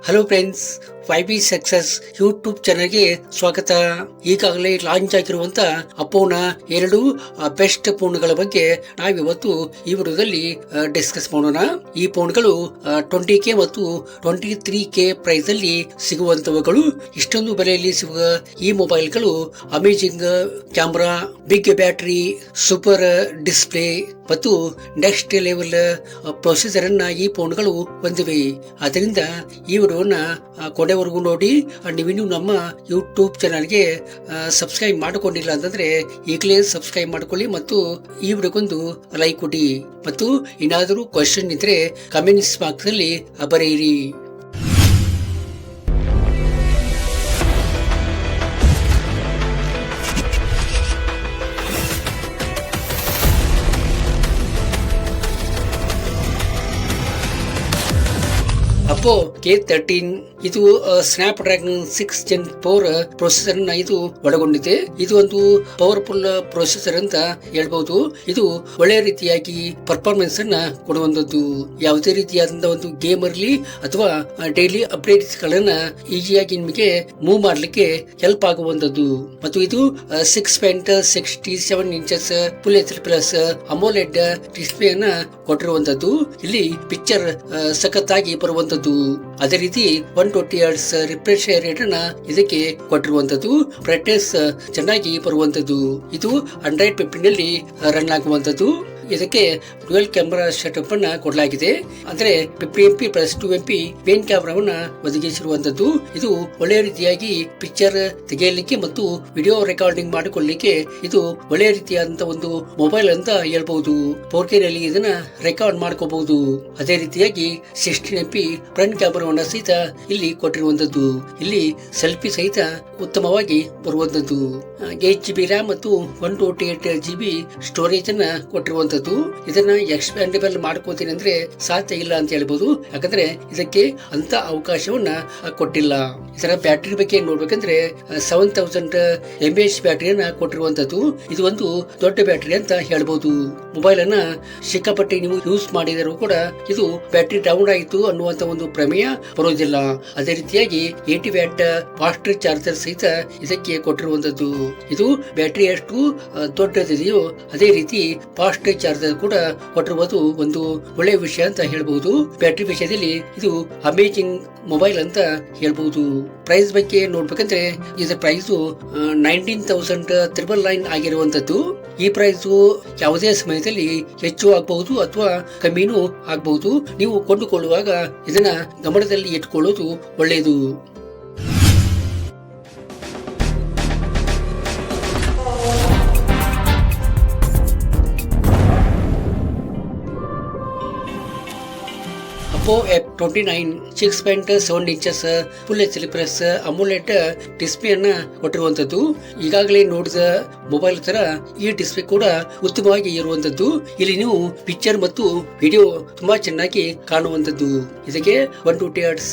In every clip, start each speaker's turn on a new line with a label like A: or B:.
A: Hello friends, 5B success YouTube ಚಾನಲ್ಗೆ ಸ್ವಾಗತ. ಈಗಾಗಲೇ ಲಾಂಚ್ ಆಗಿರುವಂತ ಅಪ್ಪೋನ 2 ಬೆಸ್ಟ್ ಫೋನ್ಗಳ ಬಗ್ಗೆ ನಾವಿವತ್ತು ಈ ವಿಡಿಯೋದಲ್ಲಿ ಡಿಸ್ಕಸ್ ಮಾಡೋಣ. ಈ ಫೋನ್ಗಳು 20K ಮತ್ತು 23K ಪ್ರೈಸ್ ಅಲ್ಲಿ ಸಿಗುವಂತವುಗಳು. ಇಷ್ಟೊಂದು ಬೆಲೆಯಲ್ಲಿ ಸಿಗುವ ಈ ಮೊಬೈಲ್ಗಳು amazing camera, big battery, super display ಮತ್ತು ನೆಕ್ಸ್ಟ್ ಲೆವೆಲ್ ಪ್ರೊಸೆಸರ್ ಅನ್ನ ಈ ಫೋನ್ಗಳು ಹೊಂದಿವೆ. ಅದರಿಂದ ಈ ವಿಡಿಯೋನ ಕೊನೆವರೆಗೂ ನೋಡಿ. ನೀವಿನ್ನೂ ನಮ್ಮ ಯೂಟ್ಯೂಬ್ ಚಾನಲ್ಗೆ ಸಬ್ಸ್ಕ್ರೈಬ್ ಮಾಡಿಕೊಂಡಿಲ್ಲ ಅಂತಂದ್ರೆ ಈಗಲೇ ಸಬ್ಸ್ಕ್ರೈಬ್ ಮಾಡ್ಕೊಳ್ಳಿ ಮತ್ತು ಈ ವಿಡಿಯೋಗೊಂದು ಲೈಕ್ ಕೊಡಿ. ಮತ್ತು ಏನಾದರೂ ಕ್ವಶನ್ ಇದ್ರೆ ಕಮೆಂಟ್ಸ್ ಬಾಕ್ಸ್ ಅಲ್ಲಿ ಬರೆಯಿರಿ. ಅಪ್ಪೋ K13 ಇದು ಸ್ನ್ಯಾಪ್ ಡ್ರ್ಯಾಗನ್ 6 Gen 4 ಪ್ರೊಸೆಸರ್ ನ ಇದು ಒಳಗೊಂಡಿದೆ. ಇದು ಒಂದು ಪವರ್ಫುಲ್ ಪ್ರೊಸೆಸರ್ ಅಂತ ಹೇಳ್ಬಹುದು. ಇದು ಒಳ್ಳೆಯ ರೀತಿಯಾಗಿ ಪರ್ಫಾರ್ಮೆನ್ಸ್ ಅನ್ನ ಕೊಡುವಂತದ್ದು. ಯಾವುದೇ ರೀತಿಯಾದಂತಹ ಒಂದು ಗೇಮ್ ಇರಲಿ ಅಥವಾ ಡೈಲಿ ಅಪ್ಡೇಟ್ಸ್ ಗಳನ್ನ ಈಸಿಯಾಗಿ ನಿಮಗೆ ಮೂವ್ ಮಾಡ್ಲಿಕ್ಕೆ ಹೆಲ್ಪ್ ಆಗುವಂತದ್ದು. ಮತ್ತು ಇದು 6.67 inches full HD plus ಅಮೋಲೆಡ್ display ಅನ್ನ ಕೊಟ್ಟಿರುವಂತದ್ದು. ಇಲ್ಲಿ ಪಿಕ್ಚರ್ ಸಖತ್ತಾಗಿ ಬರುವಂತದ್ದು. ಅದೇ ರೀತಿ 120 Hz ರಿಫ್ರೆಶ್ ರೇಟ್ ಅನ್ನ ಇದಕ್ಕೆ ಕೊಟ್ಟಿರುವಂತದ್ದು. ಬ್ರೈಟ್ನೆಸ್ ಚೆನ್ನಾಗಿ ಬರುವಂತದ್ದು. ಇದು 115 ನಲ್ಲಿ ರನ್ ಆಗುವಂತದ್ದು. ಇದಕ್ಕೆ ಡ್ಯುಯಲ್ ಕ್ಯಾಮೆರಾ ಸೆಟಪ್ ಅನ್ನ ಕೊಡಲಾಗಿದೆ. ಅಂದ್ರೆ 50MP ಪ್ಲಸ್ 2MP ಮೇನ್ ಕ್ಯಾಮೆರಾವನ್ನ ಒದಗಿಸಿರುವಂತದ್ದು. ಇದು ಒಳ್ಳೆಯ ರೀತಿಯಾಗಿ ಪಿಕ್ಚರ್ ತೆಗೆಯಲಿಕ್ಕೆ ಮತ್ತು ವಿಡಿಯೋ ರೆಕಾರ್ಡಿಂಗ್ ಮಾಡಿಕೊಳ್ಳಲಿಕ್ಕೆ ಇದು ಒಳ್ಳೆಯ ರೀತಿಯಾದಂತಹ ಒಂದು ಮೊಬೈಲ್ ಅಂತ ಹೇಳ್ಬಹುದು. 4K ನಲ್ಲಿ ಇದನ್ನ ರೆಕಾರ್ಡ್ ಮಾಡ್ಕೋಬಹುದು. ಅದೇ ರೀತಿಯಾಗಿ 16MP ಫ್ರಂಟ್ ಕ್ಯಾಮೆರಾವನ್ನ ಸಹಿತ ಇಲ್ಲಿ ಕೊಟ್ಟಿರುವಂತದ್ದು. ಇಲ್ಲಿ ಸೆಲ್ಫಿ ಸಹಿತ ಉತ್ತಮವಾಗಿ ಬರುವಂತದ್ದು. 8GB ರ್ಯಾಮ್ ಮತ್ತು 128GB ಸ್ಟೋರೇಜ್ ಅನ್ನ ಕೊಟ್ಟಿರುವಂತದ್ದು. ಇದನ್ನ ಎಕ್ಸ್ಪ್ಯಾಂಡಬಲ್ ಮಾಡ್ಕೋತೀನಿ ಅಂದ್ರೆ ಸಾಧ್ಯ ಇಲ್ಲ ಅಂತ ಹೇಳ್ಬಹುದು. ಯಾಕಂದ್ರೆ ಇದಕ್ಕೆ ಅಂತ ಅವಕಾಶವನ್ನ ಕೊಟ್ಟಿಲ್ಲ. ಇದರ ಬ್ಯಾಟರಿ ಬಗ್ಗೆ ನೋಡ್ಬೇಕಂದ್ರೆ 7000 mAh ಬ್ಯಾಟರಿಯನ್ನ ಕೊಟ್ಟಿರುವಂತದ್ದು. ಇದು ಒಂದು ದೊಡ್ಡ ಬ್ಯಾಟರಿ ಅಂತ ಹೇಳ್ಬಹುದು. ಮೊಬೈಲ್ ಅನ್ನ ಸಿಕ್ಕಾಪಟ್ಟೆ ನೀವು ಯೂಸ್ ಮಾಡಿದರೂ ಕೂಡ ಇದು ಬ್ಯಾಟರಿ ಡೌನ್ ಆಯಿತು ಅನ್ನುವಂತ ಒಂದು ಪ್ರಮೇಯ ಬರೋದಿಲ್ಲ. ಅದೇ ರೀತಿಯಾಗಿ 80 ವ್ಯಾಟ್ ಫಾಸ್ಟ್ ಚಾರ್ಜರ್ ಸಹಿತ ಇದಕ್ಕೆ ಕೊಟ್ಟಿರುವಂತದ್ದು. ಇದು ಬ್ಯಾಟರಿ ಎಷ್ಟು ದೊಡ್ಡದಿದೆಯೋ ಅದೇ ರೀತಿ ಫಾಸ್ಟ್ ಚಾರ್ಜರ್ ಕೂಡ ಕೊಟ್ಟಿರುವುದು ಒಂದು ಒಳ್ಳೆಯ ವಿಷಯ ಅಂತ ಹೇಳ್ಬಹುದು. ಬ್ಯಾಟರಿ ವಿಷಯದಲ್ಲಿ ಇದು ಅಮೇಜಿಂಗ್ ಮೊಬೈಲ್ ಅಂತ ಹೇಳ್ಬಹುದು. ಪ್ರೈಸ್ ಬಗ್ಗೆ ನೋಡ್ಬೇಕಂದ್ರೆ ಇದರ ಪ್ರೈಸ್ 19,999 ಆಗಿರುವಂತದ್ದು. ಈ ಪ್ರೈಸ್ ಯಾವುದೇ ಸಮಯದಲ್ಲಿ ಹೆಚ್ಚು ಆಗಬಹುದು ಅಥವಾ ಕಮ್ಮಿನೂ ಆಗಬಹುದು. ನೀವು ಕೊಂಡುಕೊಳ್ಳುವಾಗ ಇದನ್ನ ಗಮನದಲ್ಲಿ ಇಟ್ಟುಕೊಳ್ಳೋದು ಒಳ್ಳೆಯದು. Oppo F29 6.7 inches full HD plus ಅಮೋಲೆಡ್ display ಅನ್ನ ಕೊಟ್ಟಿರುವಂತದ್ದು. ಈಗಾಗಲೇ ನೋಡಿದ ಮೊಬೈಲ್ ತರ ಈ ಡಿಸ್ಪ್ಲೇ ಕೂಡ ಉತ್ತಮವಾಗಿ ಇರುವಂತದ್ದು. ಇಲ್ಲಿ ನೀವು ಪಿಕ್ಚರ್ ಮತ್ತು ವಿಡಿಯೋ ತುಂಬಾ ಚೆನ್ನಾಗಿ ಕಾಣುವಂತದ್ದು. ಇದಕ್ಕೆ 120 Hz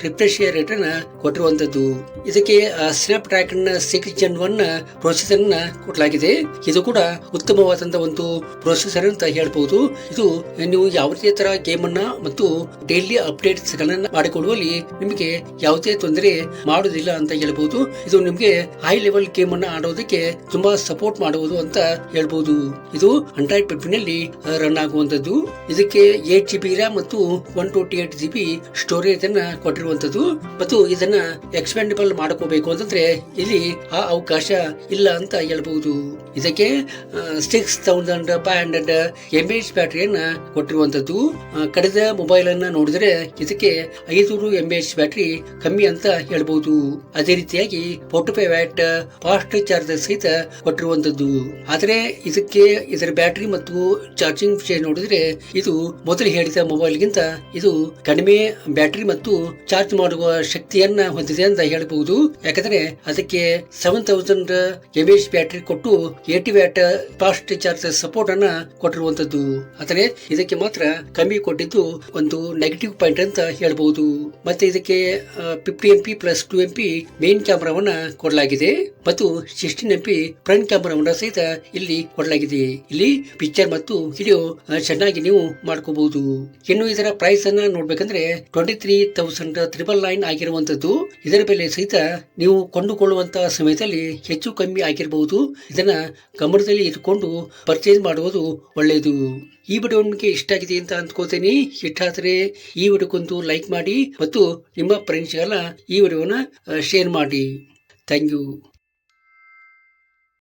A: ರಿಫ್ರೆಶ್ ರೇಟ್ ಅನ್ನ ಕೊಟ್ಟಿರುವಂತದ್ದು. ಇದಕ್ಕೆ ಸ್ನ್ಯಾಪ್ ಡ್ರ್ಯಾಗನ್ 6 Gen 1 ಪ್ರೊಸೆಸರ್ ಅನ್ನ ಕೊಡಲಾಗಿದೆ. ಇದು ಕೂಡ ಉತ್ತಮವಾದಂತಹ ಒಂದು ಪ್ರೊಸೆಸರ್ ಅಂತ ಹೇಳ್ಬಹುದು. ಇದು ನೀವು ಯಾವುದೇ ತರ ಗೇಮ್ ಅನ್ನ ಮತ್ತು ಡೈಲಿ ಅಪ್ಡೇಟ್ಸ್ ಗಳನ್ನ ಮಾಡಿಕೊಡುವಲ್ಲಿ ನಿಮಗೆ ಯಾವುದೇ ತೊಂದರೆ ಮಾಡುವುದಿಲ್ಲ ಅಂತ ಹೇಳ್ಬಹುದು. ಇದು ನಿಮಗೆ ಹೈ ಲೆವೆಲ್ ಗೇಮ್ ಅನ್ನ ಆಡೋದಕ್ಕೆ ತುಂಬಾ ಸಪೋರ್ಟ್ ಮಾಡುವುದು ಅಂತ ಹೇಳ್ಬಹುದು. ಇದು 115 ನಲ್ಲಿ ರನ್ ಆಗುವಂತದ್ದು. ಇದಕ್ಕೆ 8GB ರ್ಯಾಮ್ ಮತ್ತು 128GB ಸ್ಟೋರೇಜ್ ಅನ್ನ ಕೊಟ್ಟಿರುವಂತದ್ದು. ಮತ್ತು ಇದನ್ನ ಎಕ್ಸ್ಪ್ಯಾಂಡಬಲ್ ಮಾಡ್ಕೋಬೇಕು ಅಂತಂದ್ರೆ ಇಲ್ಲಿ ಆ ಅವಕಾಶ ಇಲ್ಲ ಅಂತ ಹೇಳ್ಬಹುದು. ಇದಕ್ಕೆ 6500 mAh ಬ್ಯಾಟರಿಯನ್ನ ಕೊಟ್ಟಿರುವಂತದ್ದು. ಕಳೆದ ಮೊಬೈಲ್ ಅನ್ನ ನೋಡಿದ್ರೆ ಇದಕ್ಕೆ 500 mAh ಬ್ಯಾಟರಿ ಕಮ್ಮಿ ಅಂತ ಹೇಳ್ಬಹುದು. ಅದೇ ರೀತಿಯಾಗಿ 45 ವ್ಯಾಟ್ ಫಾಸ್ಟ್ ಚಾರ್ಜರ್ ಸಹಿತ ಕೊಟ್ಟಿರುವಂತದ್ದು. ಆದ್ರೆ ಇದಕ್ಕೆ ಇದರ ಬ್ಯಾಟರಿ ಮತ್ತು ಚಾರ್ಜಿಂಗ್ ವಿಷಯ ನೋಡಿದ್ರೆ ಇದು ಮೊದಲು ಹೇಳಿದ ಮೊಬೈಲ್ ಗಿಂತ ಇದು ಕಡಿಮೆ ಬ್ಯಾಟರಿ ಮತ್ತು ಚಾರ್ಜ್ ಮಾಡುವ ಶಕ್ತಿಯನ್ನ ಹೊಂದಿದೆ ಅಂತ ಹೇಳ್ಬಹುದು. ಯಾಕಂದ್ರೆ ಅದಕ್ಕೆ 7000 mAh ಬ್ಯಾಟರಿ ಕೊಟ್ಟು 80 ವ್ಯಾಟ್ ಫಾಸ್ಟ್ ಚಾರ್ಜರ್ ಸಪೋರ್ಟ್ ಅನ್ನ ಕೊಟ್ಟಿರುವಂತದ್ದು. ಆದರೆ ಇದಕ್ಕೆ ಮಾತ್ರ ಕಮ್ಮಿ ಕೊಟ್ಟಿದ್ದು ಒಂದು ನೆಗೆಟಿವ್ ಪಾಯಿಂಟ್ ಅಂತ ಹೇಳ್ಬಹುದು. ಮತ್ತೆ ಇದಕ್ಕೆ 50MP ಪ್ಲಸ್ 2MP ಮೇನ್ ಕ್ಯಾಮೆರಾವನ್ನ ಕೊಡಲಾಗಿದೆ ಮತ್ತು 16MP ಫ್ರಂಟ್ ಕ್ಯಾಮೆರಾವನ್ನ ಸಹಿತ ಇಲ್ಲಿ ಕೊಡಲಾಗಿದೆ. ಇಲ್ಲಿ ಪಿಕ್ಚರ್ ಮತ್ತು ವಿಡಿಯೋ ಚೆನ್ನಾಗಿ ನೀವು ಮಾಡ್ಕೋಬಹುದು. ಇನ್ನು ಇದರ ಪ್ರೈಸ್ ಅನ್ನ ನೋಡ್ಬೇಕಂದ್ರೆ 23,999 ಆಗಿರುವಂತದ್ದು. ಇದರ ಬೆಲೆ ಸಹಿತ ನೀವು ಕೊಂಡುಕೊಳ್ಳುವಂತಹ ಸಮಯದಲ್ಲಿ ಹೆಚ್ಚು ಕಮ್ಮಿ ಆಗಿರಬಹುದು. ಇದನ್ನ ಗಮನದಲ್ಲಿ ಇಟ್ಟುಕೊಂಡು ಪರ್ಚೇಸ್ ಮಾಡುವುದು ಒಳ್ಳೆಯದು. ಈ ವಿಡಿಯೋ ನಿಮಗೆ ಇಷ್ಟ ಆಗಿದೆ ಅಂತ ಅಂದ್ಕೋತೀನಿ. ಇಷ್ಟ ಆದರೆ ಈ ವಿಡಿಯೋಕ್ಕೊಂದು ಲೈಕ್ ಮಾಡಿ ಮತ್ತು ನಿಮ್ಮ ಫ್ರೆಂಡ್ಸ್ಗೆಲ್ಲ ಈ ವಿಡಿಯೋನ ಶೇರ್ ಮಾಡಿ. Thank you.